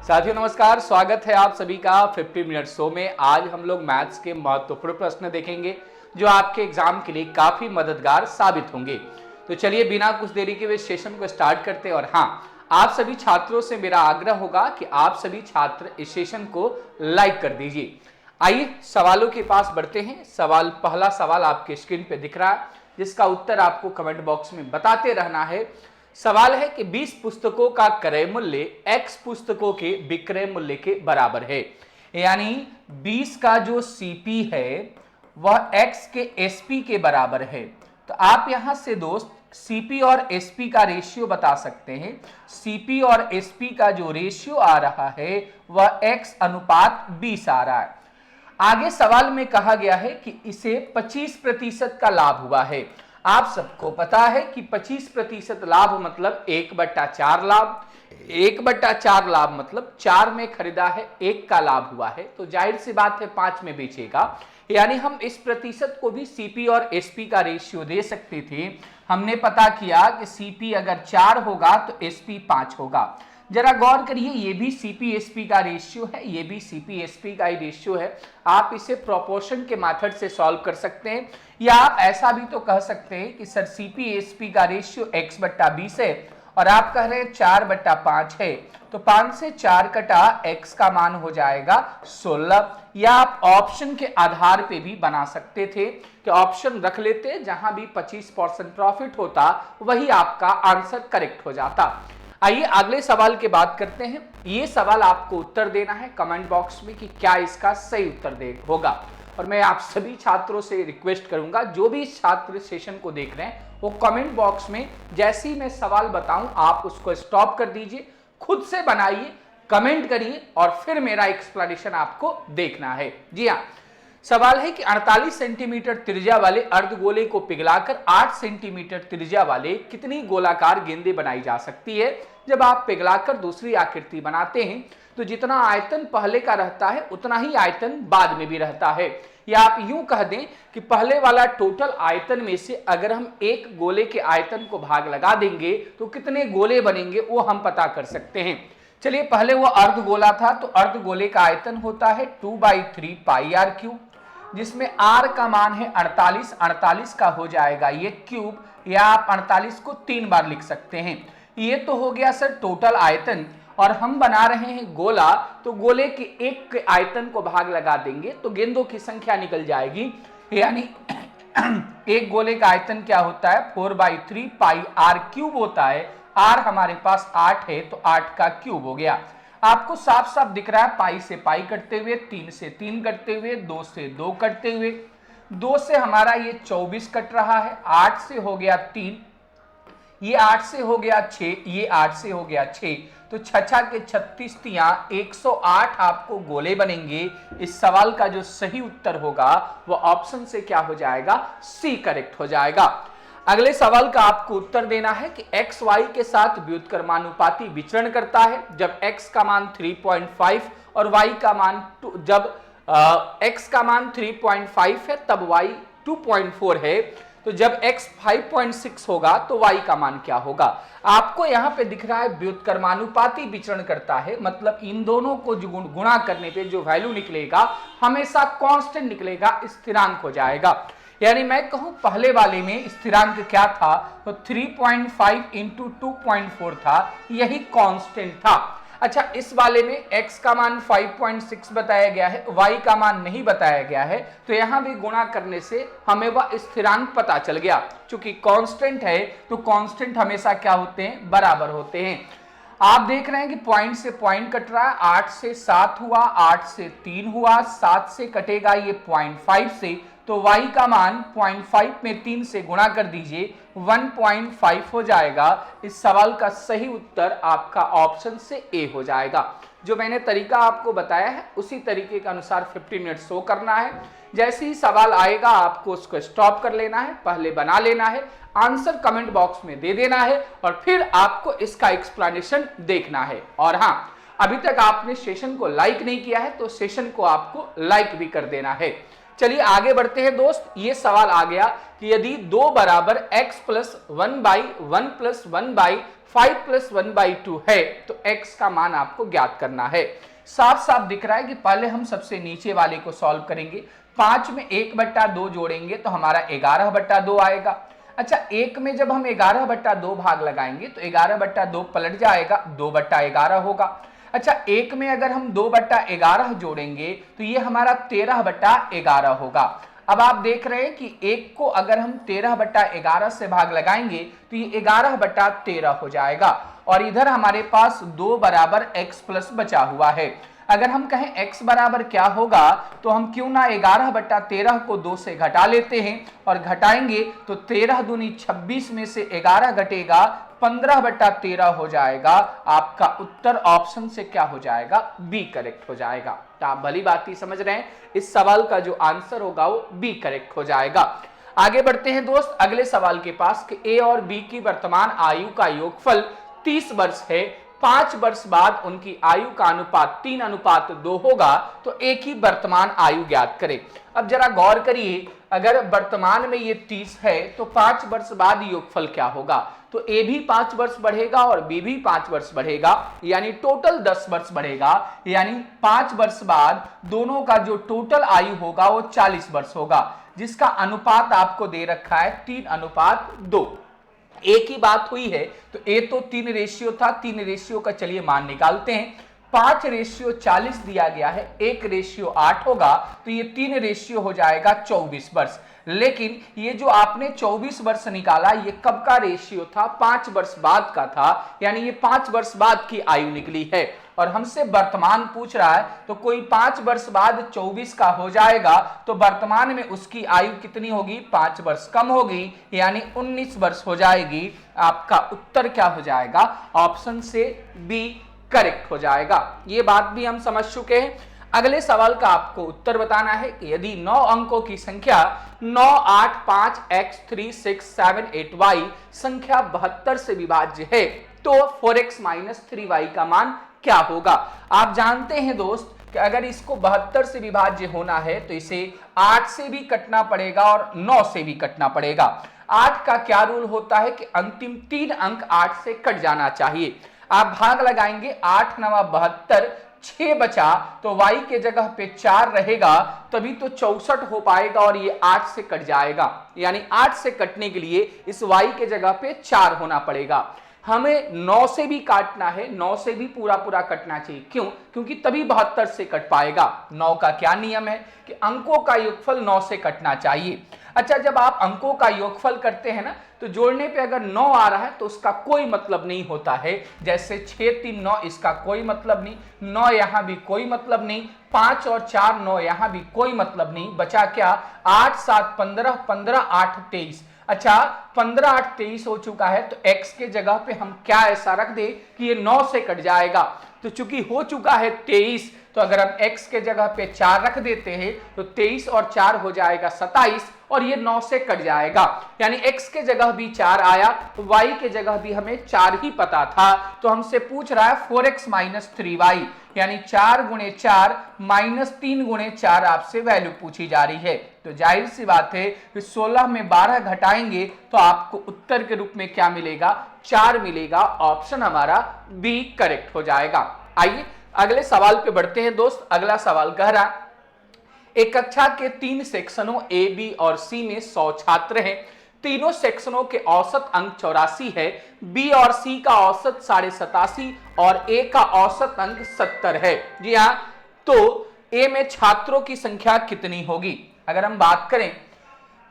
साथियों नमस्कार, स्वागत है आप सभी का 50 मिनट शो में। आज हम लोग मैथ्स के महत्वपूर्ण प्रश्न देखेंगे जो आपके एग्जाम के लिए काफी मददगार साबित होंगे। तो चलिए बिना कुछ देरी के हुए सेशन को स्टार्ट करते हैं। और हाँ, आप सभी छात्रों से मेरा आग्रह होगा कि आप सभी छात्र इस सेशन को लाइक कर दीजिए। आइए सवालों के पास बढ़ते हैं। पहला सवाल आपके स्क्रीन पे दिख रहा है, जिसका उत्तर आपको कमेंट बॉक्स में बताते रहना है। सवाल है कि 20 पुस्तकों का क्रय मूल्य X पुस्तकों के विक्रय मूल्य के बराबर है। यानी 20 का जो CP है वह X के SP के बराबर है। तो आप यहां से दोस्त CP और SP का रेशियो बता सकते हैं। CP और SP का जो रेशियो आ रहा है वह X अनुपात 20 आ रहा है। आगे सवाल में कहा गया है कि इसे 25% का लाभ हुआ है। आप सबको पता है कि 25% लाभ मतलब 1/4 लाभ। 1/4 लाभ मतलब 4 में खरीदा है, 1 का लाभ हुआ है, तो जाहिर सी बात है 5 में बेचेगा। यानी हम इस प्रतिशत को भी CP और SP का रेशियो दे सकते थे। हमने पता किया कि CP अगर 4 होगा तो SP 5 होगा। जरा गौर करिए, ये भी CP SP का रेशियो है, ये भी CP SP का ही रेशियो है। आप इसे प्रोपोर्शन के मेथड से सॉल्व कर सकते हैं, या आप ऐसा भी तो कह सकते हैं कि सर CP SP का रेशियो X/20 है और आप कह रहे हैं 4/5 है, तो 5 से 4 कटा X का मान हो जाएगा 16। या आप ऑप्शन के आधार पे भी बना सकते थे कि ऑप्शन रख लेते, जहां भी 25% प्रॉफिट होता वही आपका आंसर करेक्ट हो जाता। आइए अगले सवाल की बात करते हैं। ये सवाल आपको उत्तर देना है कमेंट बॉक्स में कि क्या इसका सही उत्तर होगा। और मैं आप सभी छात्रों से रिक्वेस्ट करूंगा, जो भी छात्र सेशन को देख रहे हैं वो कमेंट बॉक्स में जैसे ही मैं सवाल बताऊं आप उसको स्टॉप कर दीजिए, खुद से बनाइए, कमेंट करिए और फिर मेरा एक्सप्लेनेशन आपको देखना है। जी हाँ, सवाल है कि 48 सेंटीमीटर त्रिज्या वाले अर्धगोले को पिघलाकर 8 सेंटीमीटर त्रिज्या वाले कितनी गोलाकार गेंदें बनाई जा सकती है। जब आप पिघलाकर दूसरी आकृति बनाते हैं तो जितना आयतन पहले का रहता है उतना ही आयतन बाद में भी रहता है। या आप यूं कह दें कि पहले वाला टोटल आयतन में से अगर हम एक गोले के आयतन को भाग लगा देंगे तो कितने गोले बनेंगे वो हम पता कर सकते हैं। चलिए, पहले वो अर्धगोला था तो अर्धगोले का आयतन होता है 2/3 πr3, जिसमें r का मान है 48। 48 का हो जाएगा ये क्यूब, या आप 48 को 3 बार लिख सकते हैं। ये तो हो गया सर टोटल आयतन, और हम बना रहे हैं गोला, तो गोले के एक के आयतन को भाग लगा देंगे तो गेंदों की संख्या निकल जाएगी। यानी एक गोले का आयतन क्या होता है 4/3 πr3 होता है। r हमारे पास 8 है तो 8 का क्यूब हो गया। आपको साफ साफ दिख रहा है पाई से पाई कटते हुए, 3 से 3 कटते हुए, 2 से 2 कटते हुए। 2 से हमारा ये 24 कट रहा है, 8 से हो गया 3, ये 8 से हो गया 6, ये 8 से हो गया 6, तो 6 के 36 तियां 108 आपको गोले बनेंगे। इस सवाल का जो सही उत्तर होगा वो ऑप्शन से क्या हो जाएगा, सी करेक्ट हो जाएगा। अगले सवाल का आपको उत्तर देना है कि x y के साथ व्युत्क्रमानुपाती विचरण करता है जब x का मान 3.5 और y का मान 2, जब x का मान 3.5 है तब y 2.4 है, तो जब x 5.6 होगा तो y का मान क्या होगा। आपको यहां पे दिख रहा है व्युत्क्रमानुपाती विचरण करता है, मतलब इन दोनों को गुणा करने पे जो वैल्यू निकलेगा हमेशा कांस्टेंट निकलेगा, स्थिरांक हो जाएगा। यानी मैं कहूं पहले वाले में स्थिरांक क्या था तो 3.5 × 2.4 था, यही कांस्टेंट था। अच्छा, इस वाले में x का मान 5.6 बताया गया है, y का मान नहीं बताया गया है, तो यहां भी गुणा करने से हमें वह स्थिरांक पता चल गया। चूंकि कांस्टेंट है तो कांस्टेंट हमेशा क्या होते हैं, बराबर होते हैं। आप देख रहे हैं कि पॉइंट से पॉइंट कट रहा है, 8 से 7 हुआ, 8 से 3 हुआ, 7 से कटेगा ये 0.5 से, तो y का मान 0.5 में 3 से गुणा कर दीजिए, 1.5 हो जाएगा। इस सवाल का सही उत्तर आपका ऑप्शन से ए हो जाएगा। जो मैंने तरीका आपको बताया है उसी तरीके के अनुसार 50 मिनट शो करना है। जैसे ही सवाल आएगा आपको उसको स्टॉप कर लेना है, पहले बना लेना है, आंसर कमेंट बॉक्स में दे देना है और फिर आपको इसका एक्सप्लेनेशन देखना है। और हाँ, अभी तक आपने सेशन को लाइक नहीं किया है तो सेशन को आपको लाइक भी कर देना है। चलिए आगे बढ़ते हैं दोस्त। ये सवाल आ गया कि यदि 2 बराबर x + 1/1 + 1/, 5 + 1/2 है, तो x का मान आपको ज्ञात करना है। साफ साफ दिख रहा है कि पहले हम सबसे नीचे वाले को सॉल्व करेंगे। 5 में 1/2 जोड़ेंगे तो हमारा 11/2 आएगा। अच्छा, 1 में जब हम 11/2 भाग लगाएंगे तो 11/2 पलट जाएगा, 2/11 होगा। अच्छा, 1 में अगर हम 2/11 जोड़ेंगे तो ये हमारा 13/11 होगा। अब आप देख रहे हैं कि 1 को अगर हम 13/11 से भाग लगाएंगे तो ये 11/13 हो जाएगा, और इधर हमारे पास 2 बराबर x+ बचा हुआ है। अगर हम कहें x बराबर क्या होगा, तो हम क्यों ना 11/13 को 2 से घटा लेते हैं, और घटाएंगे तो 13 दूनी 26 में से 11 घटेगा, 15/13 हो जाएगा। आपका उत्तर ऑप्शन से क्या हो जाएगा, बी करेक्ट हो जाएगा। तो आप भली बात ही समझ रहे हैं, इस सवाल का जो आंसर होगा वो बी करेक्ट हो जाएगा। आगे बढ़ते हैं दोस्त अगले सवाल के पास कि ए और बी की वर्तमान आयु का योगफल 30 वर्ष है, 5 वर्ष बाद उनकी आयु का अनुपात 3:2 होगा, तो ए की वर्तमान आयु ज्ञात करें। अब जरा गौर करिए, अगर वर्तमान में ये 30 है तो 5 वर्ष बाद योगफल क्या होगा, तो ए भी 5 वर्ष बढ़ेगा और बी भी 5 वर्ष बढ़ेगा, यानी टोटल 10 वर्ष बढ़ेगा। यानी 5 वर्ष बाद दोनों का जो टोटल आयु होगा वो 40 वर्ष होगा, जिसका अनुपात आपको दे रखा है 3:2। ए की बात हुई है तो ए तो 3 रेशियो था, 3 रेशियो का चलिए मान निकालते हैं। 5:40 दिया गया है, 1:8 होगा, तो ये 3 रेशियो हो जाएगा 24 वर्ष। लेकिन ये जो आपने 24 वर्ष निकाला, ये कब का रेशियो था, 5 वर्ष बाद का था, यानी ये 5 वर्ष बाद की आयु निकली है, और हमसे वर्तमान पूछ रहा है, तो कोई 5 वर्ष बाद 24 का हो जाएगा, तो वर्तमान में उसकी आयु कितनी होगी, 5 वर्ष कम होगी, यानी 19 वर्ष हो जाएगी। आपका उत्तर क्या हो जाएगा, ऑप्शन से बी करेक्ट हो जाएगा। ये बात भी हम समझ चुके हैं। अगले सवाल का आपको उत्तर बताना है कि यदि 9 अंकों की संख्या 9, 8, 5, x, 3, 6, 7, 8y संख्या 72 से विभाज्य है, तो 4x - 3y का मान क्या होगा। आप जानते हैं दोस्त कि अगर इसको 72 से विभाज्य होना है तो इसे 8 से भी कटना पड़ेगा और 9 से भी कटना पड़ेगा। 8 का क्या रूल होता है कि अंतिम 3 अंक 8 से कट जाना चाहिए। आप भाग लगाएंगे, 8 × 9 = 72, 6 बचा तो y के जगह पे 4 रहेगा, तभी तो 64 हो पाएगा, और ये 8 से कट जाएगा। यानी 8 से कटने के लिए इस y के जगह पे 4 होना पड़ेगा। हमें 9 से भी काटना है, 9 से भी पूरा कटना चाहिए। क्यों? क्योंकि तभी 72 से कट पाएगा। 9 का क्या नियम है कि अंकों का योगफल 9 से कटना चाहिए। अच्छा, जब आप अंकों का योगफल करते हैं ना, तो जोड़ने पे अगर 9 आ रहा है तो उसका कोई मतलब नहीं होता है। जैसे 6, 3, 9, इसका कोई मतलब नहीं, 9 यहां भी कोई मतलब नहीं, 5 और 4, 9 यहां भी कोई मतलब नहीं। बचा क्या, 8, 7, 15, 15, 8, 23। अच्छा, 15, 8, 23 हो चुका है, तो x के जगह पे हम क्या ऐसा रख दे कि ये 9 से कट जाएगा। तो चूंकि हो चुका है 23, तो अगर हम x के जगह पे 4 रख देते हैं तो 23 और 4 हो जाएगा 27, और ये 9 से कट जाएगा। यानी x के जगह भी 4 आया, y के जगह भी हमें 4 ही पता था, तो हमसे पूछ रहा है 4x - 3y, यानी 4 × 4 - 3 × 4 आपसे वैल्यू पूछी जा रही है। तो जाहिर सी बात है कि 16 में 12 घटाएंगे तो आपको उत्तर के रूप में क्या मिलेगा, 4 मिलेगा। ऑप्शन हमारा बी करेक्ट हो जाएगा। आइए अगले सवाल पे बढ़ते हैं दोस्त। अगला सवाल कह रहा है, एक कक्षा के 3 सेक्शनों ए, बी और सी में 100 छात्र हैं। तीनों सेक्शनों के औसत अंक 84 है, बी और सी का औसत 87.5 और ए का औसत अंक 70 है। जी हाँ, तो ए में छात्रों की संख्या कितनी होगी। अगर हम बात करें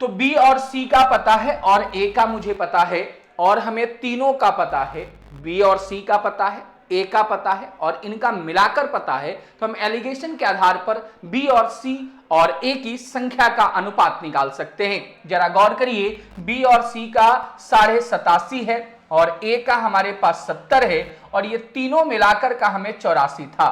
तो बी और सी का पता है और ए का मुझे पता है, और हमें तीनों का पता है, बी और सी का पता है, ए का पता है, और इनका मिलाकर पता है। तो हम एलिगेशन के आधार पर बी और सी और ए की संख्या का अनुपात निकाल सकते हैं। जरा गौर करिए, बी और सी का 87.5 है और ए का हमारे पास 70 है, और ये तीनों मिलाकर का हमें 84 था।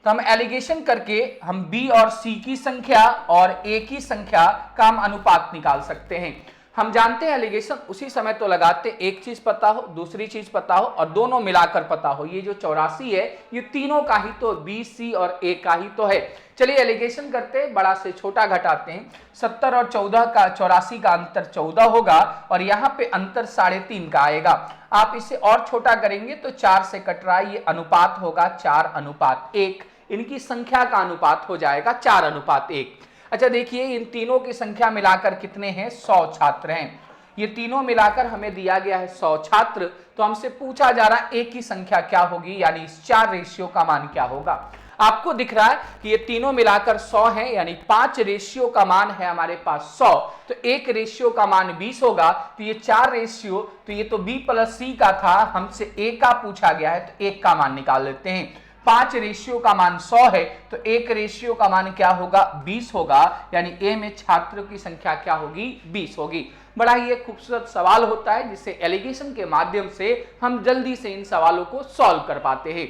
तो हम एलिगेशन करके हम बी और सी की संख्या और ए की संख्या का हम अनुपात निकाल सकते हैं। हम जानते हैं एलिगेशन उसी समय तो लगाते एक चीज पता हो, दूसरी चीज पता हो और दोनों मिलाकर पता हो। ये जो 84 है ये तीनों का ही तो बी, सी और ए का ही तो है। चलिए एलिगेशन करते हैं, बड़ा से छोटा घटाते हैं। 70 और 14 का 84 का अंतर 14 होगा और यहाँ पे अंतर 3.5 का आएगा। आप इसे और छोटा करेंगे तो 4 से कट रहा है, ये अनुपात होगा 4:1। इनकी संख्या का अनुपात हो जाएगा 4:1। अच्छा देखिए इन तीनों की संख्या मिलाकर कितने हैं, 100 छात्र हैं। ये तीनों मिलाकर हमें दिया गया है 100 छात्र, तो हमसे पूछा जा रहा है एक की संख्या क्या होगी, यानी इस 4 रेशियो का मान क्या होगा। आपको दिख रहा है कि ये तीनों मिलाकर 100 है, यानी 5 रेशियो का मान है हमारे पास 100, तो एक रेशियो का मान 20 होगा। तो ये 4 रेशियो, तो ये तो बी प्लस सी का था, हमसे ए का पूछा गया है तो एक का मान निकाल लेते हैं। 5 रेशियो का मान 100 है तो एक रेशियो का मान क्या होगा, 20 होगा, यानी ए में छात्रों की संख्या क्या होगी, 20 होगी। बड़ा ही एक खूबसूरत सवाल होता है जिसे एलिगेशन के माध्यम से हम जल्दी से इन सवालों को सॉल्व कर पाते हैं।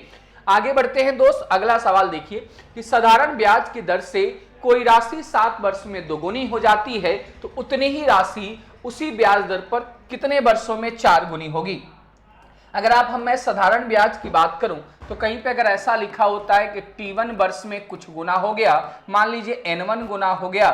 आगे बढ़ते हैं दोस्त, अगला सवाल देखिए कि साधारण ब्याज की दर से कोई राशि 7 वर्ष में दोगुनी हो जाती है तो उतनी ही राशि उसी ब्याज दर पर कितने वर्षों में 4 गुनी होगी। अगर मैं साधारण ब्याज की बात करूं तो कहीं पे अगर ऐसा लिखा होता है कि T1 वर्ष में कुछ गुना हो गया, मान लीजिए N1 गुना हो गया,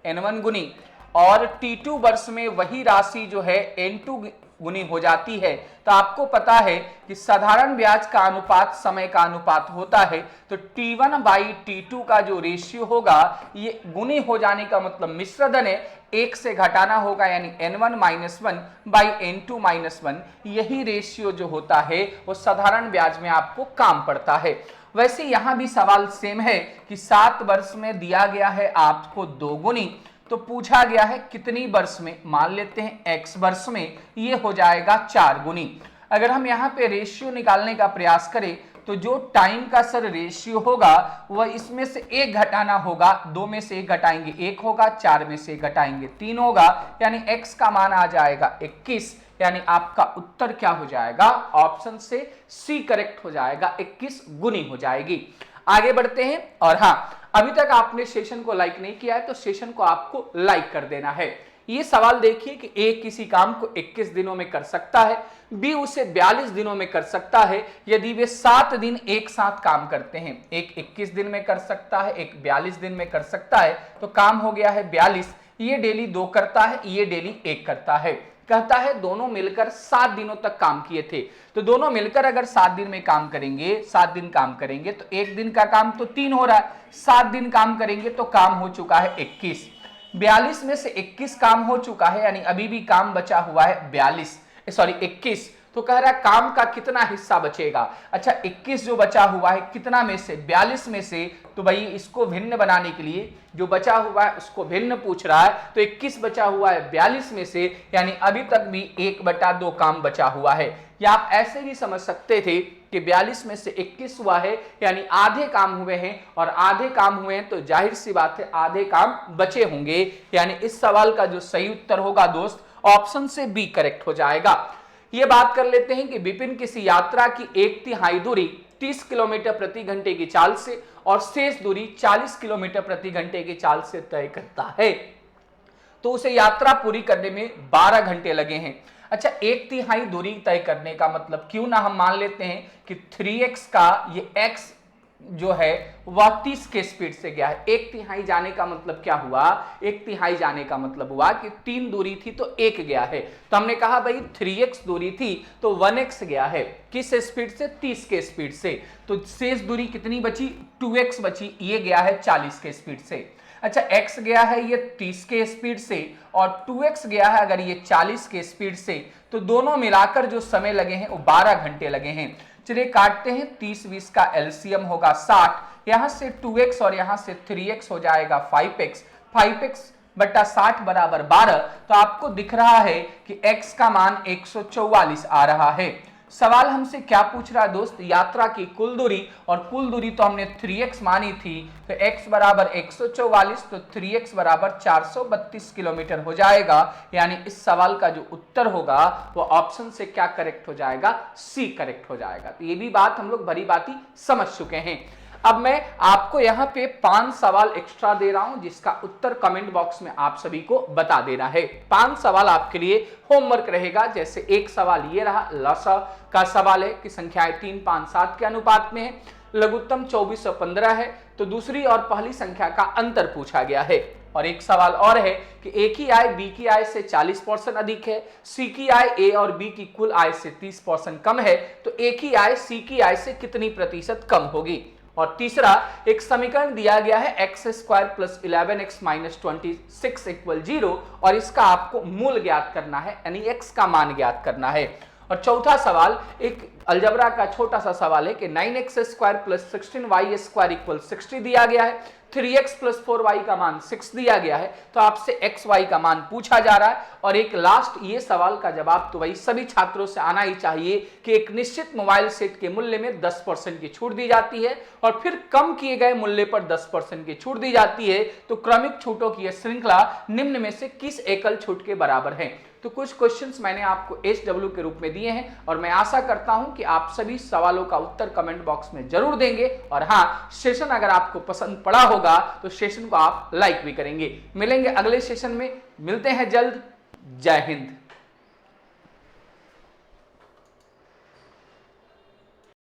N1 गुनी, और T2 वर्ष में वही राशि जो है N2 गुनी हो जाती है, तो आपको पता है कि साधारण ब्याज का अनुपात समय का अनुपात होता है, तो T1 बाई T2 का जो रेशियो होगा ये गुनी हो जाने का मतलब मिश्रधन है, 1 से घटाना होगा, यानी N1 minus 1 by N2 minus 1, यही रेशियो जो होता है वो साधारण ब्याज में आपको काम पड़ता है। वैसे यहां भी सवाल सेम है कि 7 वर्ष में दिया गया है आपको 2 गुनी, तो पूछा गया है कितनी वर्ष में, मान लेते हैं x वर्ष में, ये हो जाएगा 4 गुनी। अगर हम यहाँ पे रेशियो निकालने का प्रयास करें तो जो टाइम का सर रेशियो होगा वह इसमें से 1 घटाना होगा, 2 में से 1 घटाएंगे 1 होगा, 4 में से 1 घटाएंगे 3 होगा, यानी x का मान आ जाएगा 21, यानी आपका उत्तर क्या हो जाएगा, ऑप्शन से सी करेक्ट हो जाएगा, 21 गुनी हो जाएगी। आगे बढ़ते हैं, और हाँ अभी तक आपने सेशन को लाइक नहीं किया है तो सेशन को आपको लाइक कर देना है। ये सवाल देखिए कि ए किसी काम को 21 दिनों में कर सकता है, बी उसे 42 दिनों में कर सकता है यदि वे 7 दिन एक साथ काम करते हैं। एक 21 दिन में कर सकता है, एक 42 दिन में कर सकता है, तो काम हो गया है 42। ये डेली 2 करता है, ये डेली 1 करता है। कहता है दोनों मिलकर 7 दिनों तक काम किए थे, तो दोनों मिलकर अगर 7 दिन में काम करेंगे, 7 दिन काम करेंगे तो एक दिन का काम तो 3 हो रहा है, 7 दिन काम करेंगे तो काम हो चुका है 21। 42 में से 21 काम हो चुका है, यानी अभी भी काम बचा हुआ है 21, तो कह रहा है काम का कितना हिस्सा बचेगा। अच्छा 21 जो बचा हुआ है कितना में से, 42 में से, तो भाई इसको भिन्न बनाने के लिए जो बचा हुआ है उसको भिन्न पूछ रहा है, तो 21 बचा हुआ है 42 में से, यानी अभी तक भी 1/2 काम बचा हुआ है। या आप ऐसे भी समझ सकते थे कि 42 में से 21 हुआ है, यानी आधे काम हुए हैं, और आधे काम हुए हैं तो जाहिर सी बात है आधे काम बचे होंगे, यानी इस सवाल का जो सही उत्तर होगा दोस्त ऑप्शन से बी करेक्ट हो जाएगा। ये बात कर लेते हैं कि विपिन किसी यात्रा की 1/3 दूरी 30 किलोमीटर प्रति घंटे की चाल से और शेष दूरी 40 किलोमीटर प्रति घंटे की चाल से तय करता है, तो उसे यात्रा पूरी करने में 12 घंटे लगे हैं। अच्छा 1/3 दूरी तय करने का मतलब क्यों ना हम मान लेते हैं कि 3x का ये x जो है वह 30 के स्पीड से गया है। 1/3 जाने का मतलब क्या हुआ, 1/3 जाने का मतलब हुआ कि 3 दूरी थी तो 1 गया है, तो हमने कहा भाई 3x दूरी थी तो 1x गया है, किस स्पीड से, 30 के स्पीड से, तो शेष दूरी कितनी बची, 2x बची, ये गया है 40 के स्पीड से। अच्छा x गया है ये 30 के स्पीड से और 2x गया है अगर ये 40 के स्पीड से, तो दोनों मिलाकर जो समय लगे हैं वो 12 घंटे लगे हैं। चलिए काटते हैं, 30-20 का एलसीएम होगा 60, यहां से 2x और यहां से 3x हो जाएगा 5x बटा 60 बराबर 12, तो आपको दिख रहा है कि x का मान 144 आ रहा है। सवाल हमसे क्या पूछ रहा है दोस्त, यात्रा की कुल दूरी, और कुल दूरी तो हमने 3x मानी थी, तो x बराबर 144, तो 3x बराबर 432 किलोमीटर हो जाएगा, यानी इस सवाल का जो उत्तर होगा वो ऑप्शन से क्या करेक्ट हो जाएगा, सी करेक्ट हो जाएगा। तो ये भी बात हम लोग भली भांति समझ चुके हैं। अब मैं आपको यहाँ पे 5 सवाल एक्स्ट्रा दे रहा हूं जिसका उत्तर कमेंट बॉक्स में आप सभी को बता देना है। 5 सवाल आपके लिए होमवर्क रहेगा। जैसे एक सवाल ये रहा, लसा का सवाल है कि संख्याएं 3, 5, 7 के अनुपात में है, लघुत्तम 24 और 15 है, तो दूसरी और पहली संख्या का अंतर पूछा गया है। और एक सवाल और है कि ए की आय बी की आय से 40% अधिक है, सी की आय ए और बी की कुल आय से 30% कम है, तो ए की आय सी की आय से कितनी प्रतिशत कम होगी। और तीसरा एक समीकरण दिया गया है x square plus 11x minus 26 equal 0 और इसका आपको मूल ज्ञात करना है, यानी x का मान ज्ञात करना है। और चौथा सवाल एक अलजबरा का छोटा सा सवाल है कि 9x square plus 16y square equal 60 दिया गया है, 3x प्लस 4y का मान 6 दिया गया है, तो आपसे xy का मान पूछा जा रहा है। और एक लास्ट ये सवाल का जवाब तो वही सभी छात्रों से आना ही चाहिए कि एक निश्चित मोबाइल सेट के मूल्य में 10% की छूट दी जाती है और फिर कम किए गए मूल्य पर 10% की छूट दी जाती है, तो क्रमिक छूटों की यह श्रृंखला निम्न में से किस एकल छूट के बराबर है। तो कुछ क्वेश्चंस मैंने आपको SW के रूप में दिए हैं और मैं आशा करता हूं कि आप सभी सवालों का उत्तर कमेंट बॉक्स में जरूर देंगे। और हाँ, सेशन अगर आपको पसंद पड़ा होगा तो सेशन को आप लाइक भी करेंगे। मिलेंगे अगले सेशन में, मिलते हैं जल्द। जय हिंद।